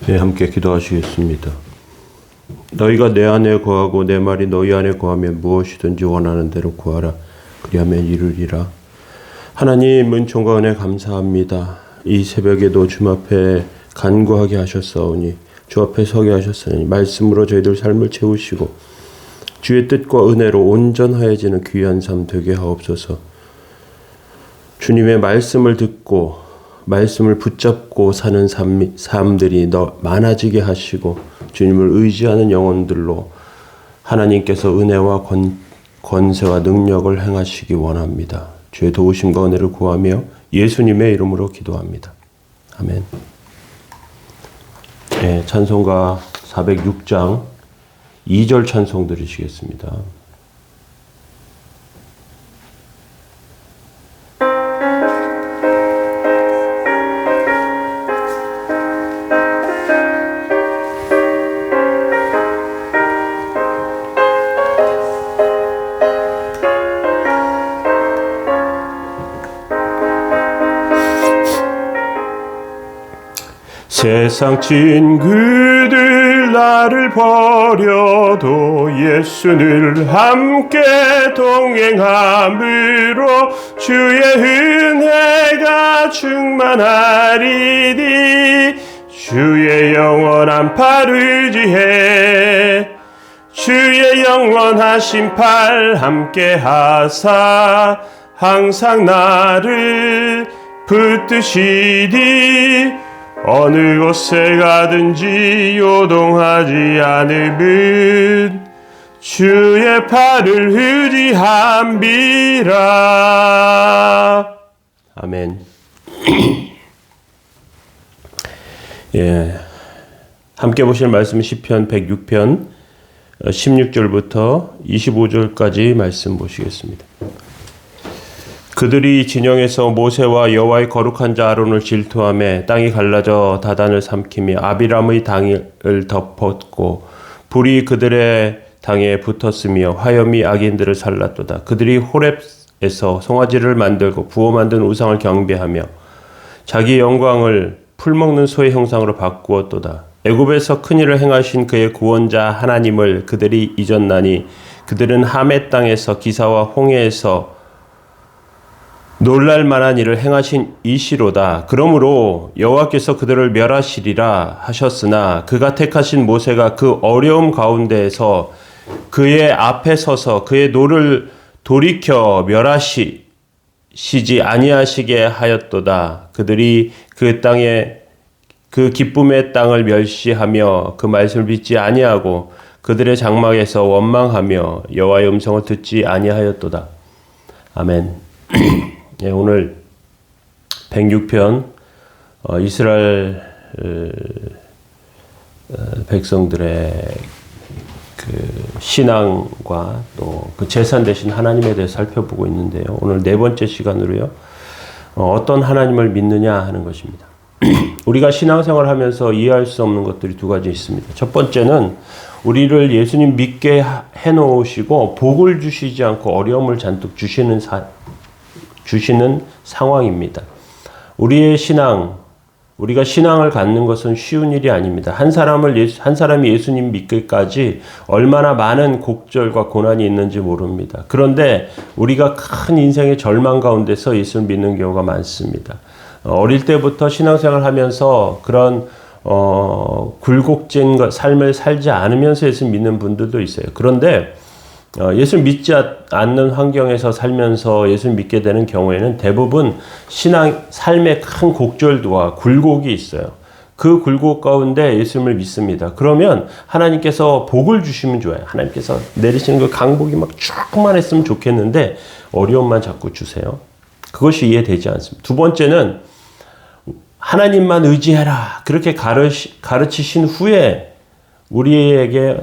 네, 함께 기도하시겠습니다. 너희가 내 안에 거하고 내 말이 너희 안에 거하면 무엇이든지 원하는 대로 구하라. 그리하면 이루리라. 하나님, 은총과 은혜 감사합니다. 이 새벽에도 주님 앞에 간구하게 하셨사오니, 주 앞에 서게 하셨으니 말씀으로 저희들 삶을 채우시고 주의 뜻과 은혜로 온전하여지는 귀한 삶 되게 하옵소서. 주님의 말씀을 듣고 말씀을 붙잡고 사는 삶들이 더 많아지게 하시고 주님을 의지하는 영혼들로 하나님께서 은혜와 권세와 능력을 행하시기 원합니다. 주의 도우심과 은혜를 구하며 예수님의 이름으로 기도합니다. 아멘. 네, 찬송가 406장 2절 찬송 들으시겠습니다. 세상 친구들 나를 버려도 예수를 함께 동행함으로 주의 은혜가 충만하리니 주의 영원한 팔 의지해 주의 영원하신 팔 함께 하사 항상 나를 붙드시니 어느 곳에 가든지 요동하지 않음은 주의 팔을 의지함이라. 아멘. 예, 함께 보실 말씀은 시편 106편 16절부터 25절까지 말씀 보시겠습니다. 그들이 진영에서 모세와 여호와의 거룩한 자 아론을 질투하며 땅이 갈라져 다단을 삼키며 아비람의 당을 덮었고 불이 그들의 당에 붙었으며 화염이 악인들을 살랐도다. 그들이 호렙에서 송아지를 만들고 부어 만든 우상을 경배하며 자기 영광을 풀먹는 소의 형상으로 바꾸었도다. 애굽에서 큰일을 행하신 그의 구원자 하나님을 그들이 잊었나니 그들은 하메 땅에서 기사와 홍해에서 놀랄 만한 일을 행하신 이시로다. 그러므로 여호와께서 그들을 멸하시리라 하셨으나 그가 택하신 모세가 그 어려움 가운데에서 그의 앞에 서서 그의 노를 돌이켜 멸하시지 아니하시게 하였도다. 그들이 그 땅에 그 기쁨의 땅을 멸시하며 그 말씀을 믿지 아니하고 그들의 장막에서 원망하며 여호와의 음성을 듣지 아니하였도다. 아멘. 예, 오늘 106편 이스라엘 백성들의 그 신앙과 또 그 재산 되신 하나님에 대해서 살펴보고 있는데요. 오늘 네 번째 시간으로요. 어떤 하나님을 믿느냐 하는 것입니다. 우리가 신앙생활을 하면서 이해할 수 없는 것들이 두 가지 있습니다. 첫 번째는 우리를 예수님 믿게 해놓으시고 복을 주시지 않고 어려움을 잔뜩 주시는 상황입니다. 우리가 신앙을 갖는 것은 쉬운 일이 아닙니다. 한 사람이 예수님 믿기까지 얼마나 많은 곡절과 고난이 있는지 모릅니다. 그런데 우리가 큰 인생의 절망 가운데서 예수를 믿는 경우가 많습니다. 어릴 때부터 신앙생활을 하면서 그런 굴곡진 삶을 살지 않으면서 예수를 믿는 분들도 있어요. 그런데 예수를 믿지 않는 환경에서 살면서 예수를 믿게 되는 경우에는 대부분 삶의 큰 곡절과 굴곡이 있어요. 그 굴곡 가운데 예수님을 믿습니다. 그러면 하나님께서 복을 주시면 좋아요. 하나님께서 내리시는 그 강복이 막 쭉만 했으면 좋겠는데 어려움만 자꾸 주세요. 그것이 이해되지 않습니다. 두 번째는 하나님만 의지해라. 그렇게 가르치신 후에 우리에게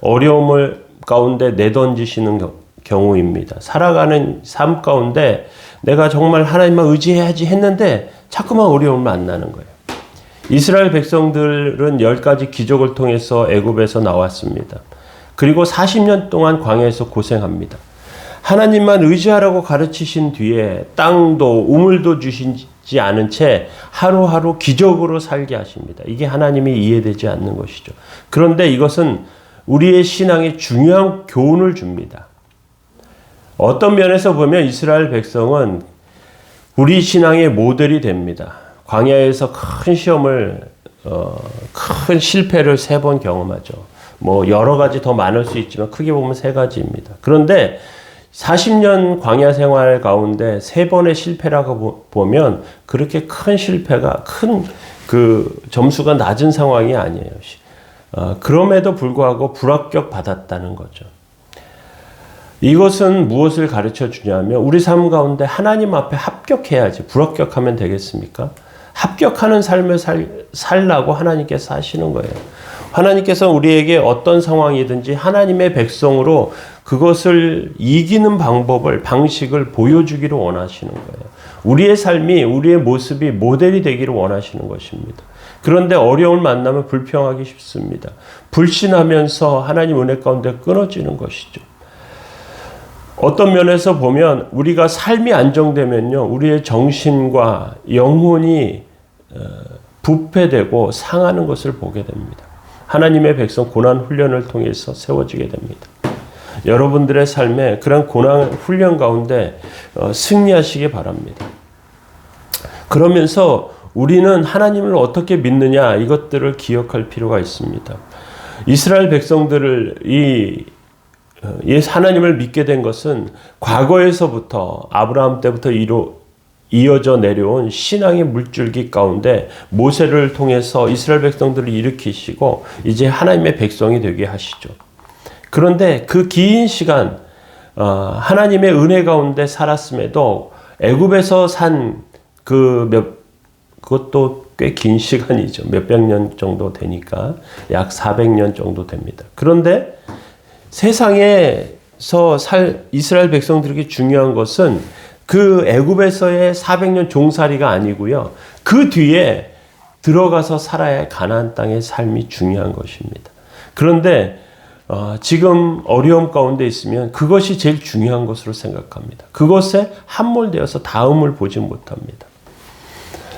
어려움을 가운데 내던지시는 경우입니다. 살아가는 삶 가운데 내가 정말 하나님만 의지해야지 했는데 자꾸만 어려움을 만나는 거예요. 이스라엘 백성들은 10가지 기적을 통해서 애굽에서 나왔습니다. 그리고 40년 동안 광야에서 고생합니다. 하나님만 의지하라고 가르치신 뒤에 땅도 우물도 주시지 이해되지 않은 채 하루하루 기적으로 살게 하십니다. 이게 하나님이 이해되지 않는 것이죠. 그런데 이것은 우리의 신앙에 중요한 교훈을 줍니다. 어떤 면에서 보면 이스라엘 백성은 우리 신앙의 모델이 됩니다. 광야에서 큰 시험을 큰 실패를 3번 경험하죠. 뭐 여러 가지 더 많을 수 있지만 크게 보면 3가지입니다. 그런데 40년 광야 생활 가운데 3번의 실패라고 보면 그렇게 큰 실패가 큰 그 점수가 낮은 상황이 아니에요. 그럼에도 불구하고 불합격 받았다는 거죠. 이것은 무엇을 가르쳐 주냐면 우리 삶 가운데 하나님 앞에 합격해야지 불합격하면 되겠습니까? 합격하는 삶을 살라고 하나님께서 하시는 거예요. 하나님께서 우리에게 어떤 상황이든지 하나님의 백성으로 그것을 이기는 방식을 보여주기를 원하시는 거예요. 우리의 삶이, 우리의 모습이 모델이 되기를 원하시는 것입니다. 그런데 어려움을 만나면 불평하기 쉽습니다. 불신하면서 하나님 은혜 가운데 끊어지는 것이죠. 어떤 면에서 보면 우리가 삶이 안정되면요, 우리의 정신과 영혼이 부패되고 상하는 것을 보게 됩니다. 하나님의 백성 고난 훈련을 통해서 세워지게 됩니다. 여러분들의 삶에 그런 고난 훈련 가운데 승리하시기 바랍니다. 그러면서 우리는 하나님을 어떻게 믿느냐 이것들을 기억할 필요가 있습니다. 이스라엘 백성들을 하나님을 믿게 된 것은 과거에서부터 아브라함 때부터 이어져 내려온 신앙의 물줄기 가운데 모세를 통해서 이스라엘 백성들을 일으키시고 이제 하나님의 백성이 되게 하시죠. 그런데 그 긴 시간 하나님의 은혜 가운데 살았음에도 애굽에서 산 그것도 꽤 긴 시간이죠. 몇백 년 정도 되니까 약 400년 정도 됩니다. 그런데 세상에서 이스라엘 백성들에게 중요한 것은 그 애굽에서의 400년 종살이가 아니고요. 그 뒤에 들어가서 살아야 할 가나안 땅의 삶이 중요한 것입니다. 그런데 지금 어려움 가운데 있으면 그것이 제일 중요한 것으로 생각합니다. 그것에 함몰되어서 다음을 보지 못합니다.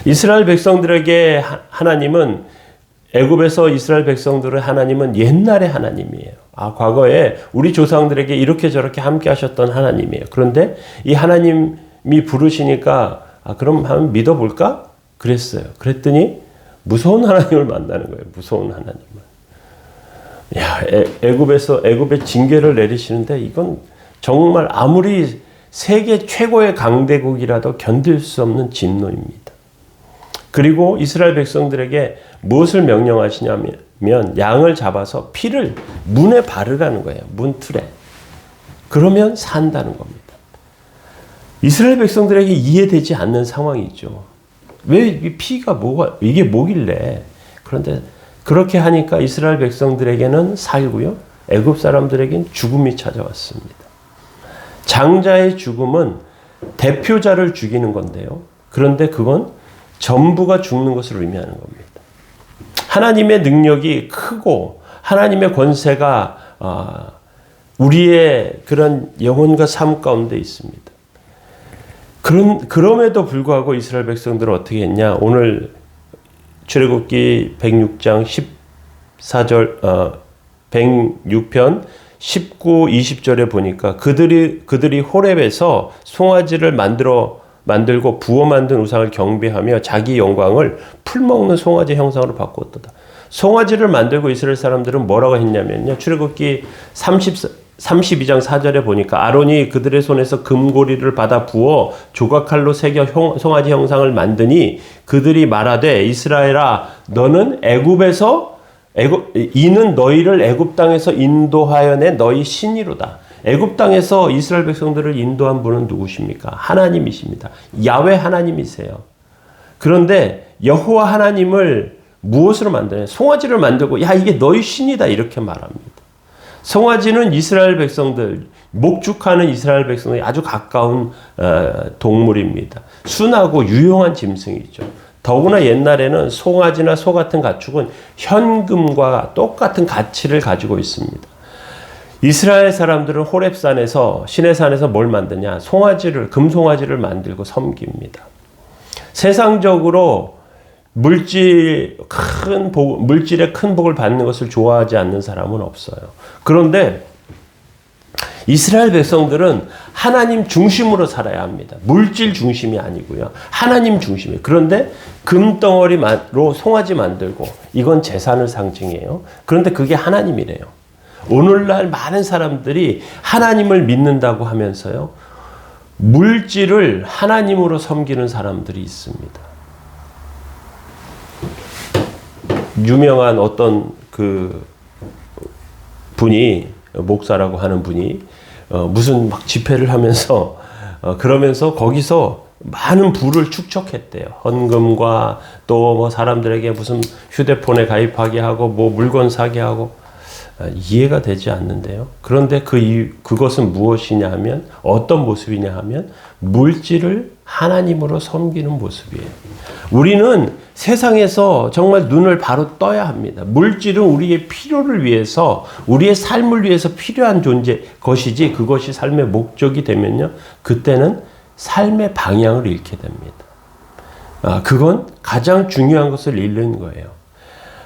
이스라엘 백성들에게 하나님은 애굽에서 이스라엘 백성들의 하나님은 옛날의 하나님이에요. 과거에 우리 조상들에게 이렇게 저렇게 함께 하셨던 하나님이에요. 그런데 이 하나님이 부르시니까 그럼 한번 믿어볼까? 그랬어요. 그랬더니 무서운 하나님을 만나는 거예요. 무서운 하나님을. 애굽에 징계를 내리시는데 이건 정말 아무리 세계 최고의 강대국이라도 견딜 수 없는 진노입니다. 그리고 이스라엘 백성들에게 무엇을 명령하시냐면 양을 잡아서 피를 문에 바르라는 거예요. 문틀에. 그러면 산다는 겁니다. 이스라엘 백성들에게 이해되지 않는 상황이죠. 왜 이 피가 이게 뭐길래. 그런데 그렇게 하니까 이스라엘 백성들에게는 살고요. 애굽 사람들에게는 죽음이 찾아왔습니다. 장자의 죽음은 대표자를 죽이는 건데요. 그런데 그건 전부가 죽는 것을 의미하는 겁니다. 하나님의 능력이 크고 하나님의 권세가 우리의 그런 영혼과 삶 가운데 있습니다. 그럼에도 불구하고 이스라엘 백성들은 어떻게 했냐? 오늘 출애굽기 106장 14절 106편 19, 20절에 보니까 그들이 호렙에서 송아지를 만들고 부어 만든 우상을 경배하며 자기 영광을 풀먹는 송아지 형상으로 바꾸었다. 송아지를 만들고 이스라엘 사람들은 뭐라고 했냐면요. 출애굽기 32장 4절에 보니까 아론이 그들의 손에서 금고리를 받아 부어 조각칼로 새겨 송아지 형상을 만드니 그들이 말하되 이스라엘아 너는 이는 너희를 애굽 땅에서 인도하여 낸 너희 신이로다. 애굽 땅에서 이스라엘 백성들을 인도한 분은 누구십니까? 하나님이십니다. 야훼 하나님이세요. 그런데 여호와 하나님을 무엇으로 만드냐? 송아지를 만들고 이게 너희 신이다 이렇게 말합니다. 송아지는 이스라엘 백성들, 목축하는 이스라엘 백성들이 아주 가까운 동물입니다. 순하고 유용한 짐승이죠. 더구나 옛날에는 송아지나 소 같은 가축은 현금과 똑같은 가치를 가지고 있습니다. 이스라엘 사람들은 호렙산에서 시내산에서 뭘 만드냐? 금송아지를 만들고 섬깁니다. 세상적으로 물질의 큰 복을 받는 것을 좋아하지 않는 사람은 없어요. 그런데 이스라엘 백성들은 하나님 중심으로 살아야 합니다. 물질 중심이 아니고요. 하나님 중심이에요. 그런데 금덩어리로 송아지 만들고 이건 재산을 상징해요. 그런데 그게 하나님이래요. 오늘날 많은 사람들이 하나님을 믿는다고 하면서요. 물질을 하나님으로 섬기는 사람들이 있습니다. 유명한 어떤 그 분이 목사라고 하는 분이 무슨 막 집회를 하면서 그러면서 거기서 많은 부를 축적했대요. 헌금과 또 뭐 사람들에게 무슨 휴대폰에 가입하게 하고 뭐 물건 사게 하고 이해가 되지 않는데요. 그런데 그것은 무엇이냐 하면 어떤 모습이냐 하면 물질을 하나님으로 섬기는 모습이에요. 우리는 세상에서 정말 눈을 바로 떠야 합니다. 물질은 우리의 필요를 위해서 우리의 삶을 위해서 필요한 것이지 그것이 삶의 목적이 되면요. 그때는 삶의 방향을 잃게 됩니다. 그건 가장 중요한 것을 잃는 거예요.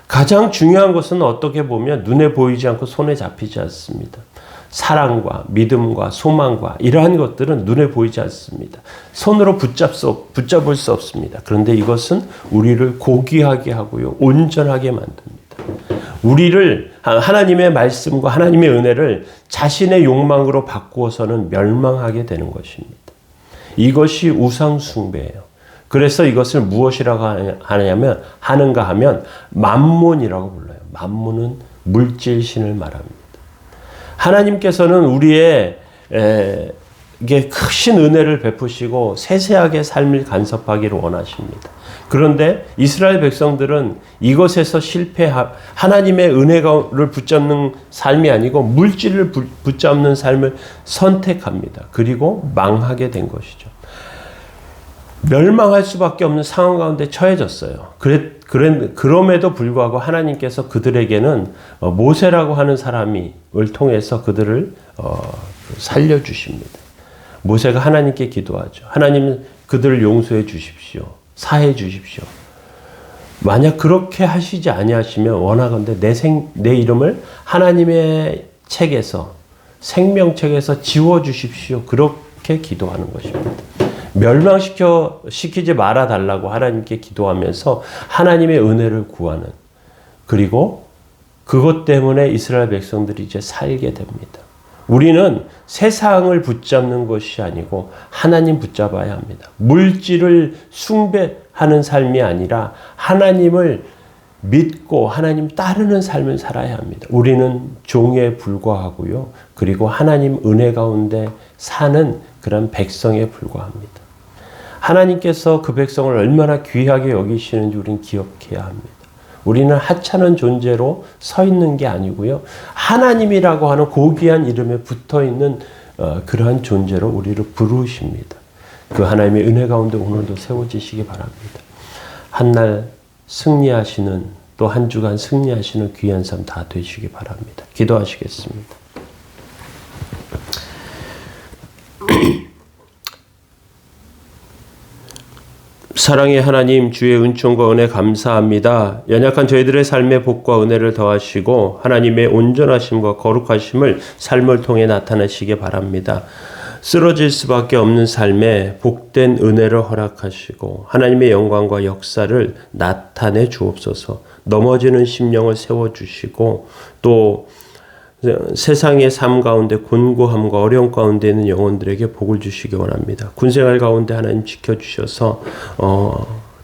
가장 중요한 것은 어떻게 보면 눈에 보이지 않고 손에 잡히지 않습니다. 사랑과 믿음과 소망과 이러한 것들은 눈에 보이지 않습니다. 손으로 붙잡을 수 없습니다. 그런데 이것은 우리를 고귀하게 하고요. 온전하게 만듭니다. 우리를 하나님의 말씀과 하나님의 은혜를 자신의 욕망으로 바꾸어서는 멸망하게 되는 것입니다. 이것이 우상 숭배예요. 그래서 이것을 무엇이라고 하는가 하면 만몬이라고 불러요. 만몬은 물질신을 말합니다. 하나님께서는 우리에게 크신 은혜를 베푸시고 세세하게 삶을 간섭하기를 원하십니다. 그런데 이스라엘 백성들은 이것에서 하나님의 은혜를 붙잡는 삶이 아니고 물질을 붙잡는 삶을 선택합니다. 그리고 망하게 된 것이죠. 멸망할 수밖에 없는 상황 가운데 처해졌어요. 그럼에도 불구하고 하나님께서 그들에게는 모세라고 하는 사람을 통해서 그들을 살려주십니다. 모세가 하나님께 기도하죠. 하나님 그들을 용서해 주십시오. 사해 주십시오. 만약 그렇게 하시지 아니하시면 원하건대 내 이름을 하나님의 책에서 생명책에서 지워주십시오. 그렇게 기도하는 것입니다. 멸망시키지 말아달라고 하나님께 기도하면서 하나님의 은혜를 구하는, 그리고 그것 때문에 이스라엘 백성들이 이제 살게 됩니다. 우리는 세상을 붙잡는 것이 아니고 하나님 붙잡아야 합니다. 물질을 숭배하는 삶이 아니라 하나님을 믿고 하나님 따르는 삶을 살아야 합니다. 우리는 종에 불과하고요. 그리고 하나님 은혜 가운데 사는 그런 백성에 불과합니다. 하나님께서 그 백성을 얼마나 귀하게 여기시는지 우리는 기억해야 합니다. 우리는 하찮은 존재로 서 있는 게 아니고요. 하나님이라고 하는 고귀한 이름에 붙어 있는 그러한 존재로 우리를 부르십니다. 그 하나님의 은혜 가운데 오늘도 세워지시기 바랍니다. 한날 승리하시는, 또 한 주간 승리하시는 귀한 삶 다 되시기 바랍니다. 기도하시겠습니다. 사랑의 하나님, 주의 은총과 은혜 감사합니다. 연약한 저희들의 삶의 복과 은혜를 더하시고 하나님의 온전하심과 거룩하심을 삶을 통해 나타내시기 바랍니다. 쓰러질 수밖에 없는 삶에 복된 은혜를 허락하시고 하나님의 영광과 역사를 나타내 주옵소서. 넘어지는 심령을 세워주시고 또 세상의 삶 가운데 곤고함과 어려움 가운데 있는 영혼들에게 복을 주시기 원합니다. 군생활 가운데 하나님 지켜주셔서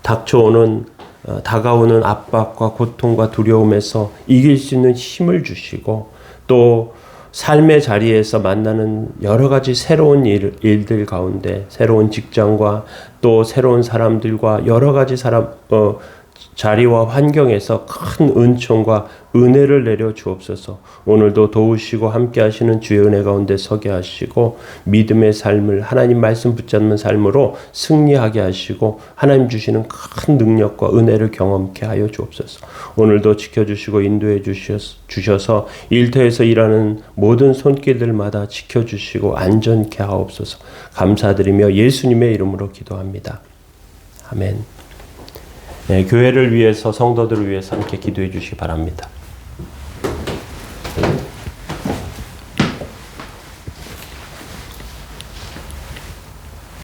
다가오는 압박과 고통과 두려움에서 이길 수 있는 힘을 주시고, 또 삶의 자리에서 만나는 여러 가지 새로운 일들 가운데 새로운 직장과 또 새로운 사람들과 여러 가지 자리와 환경에서 큰 은총과 은혜를 내려 주옵소서. 오늘도 도우시고 함께 하시는 주의 은혜 가운데 서게 하시고 믿음의 삶을, 하나님 말씀 붙잡는 삶으로 승리하게 하시고 하나님 주시는 큰 능력과 은혜를 경험케 하여 주옵소서. 오늘도 지켜주시고 인도해 주셔서 일터에서 일하는 모든 손길들마다 지켜주시고 안전케 하옵소서. 감사드리며 예수님의 이름으로 기도합니다. 아멘. 네, 교회를 위해서 성도들을 위해서 함께 기도해 주시기 바랍니다.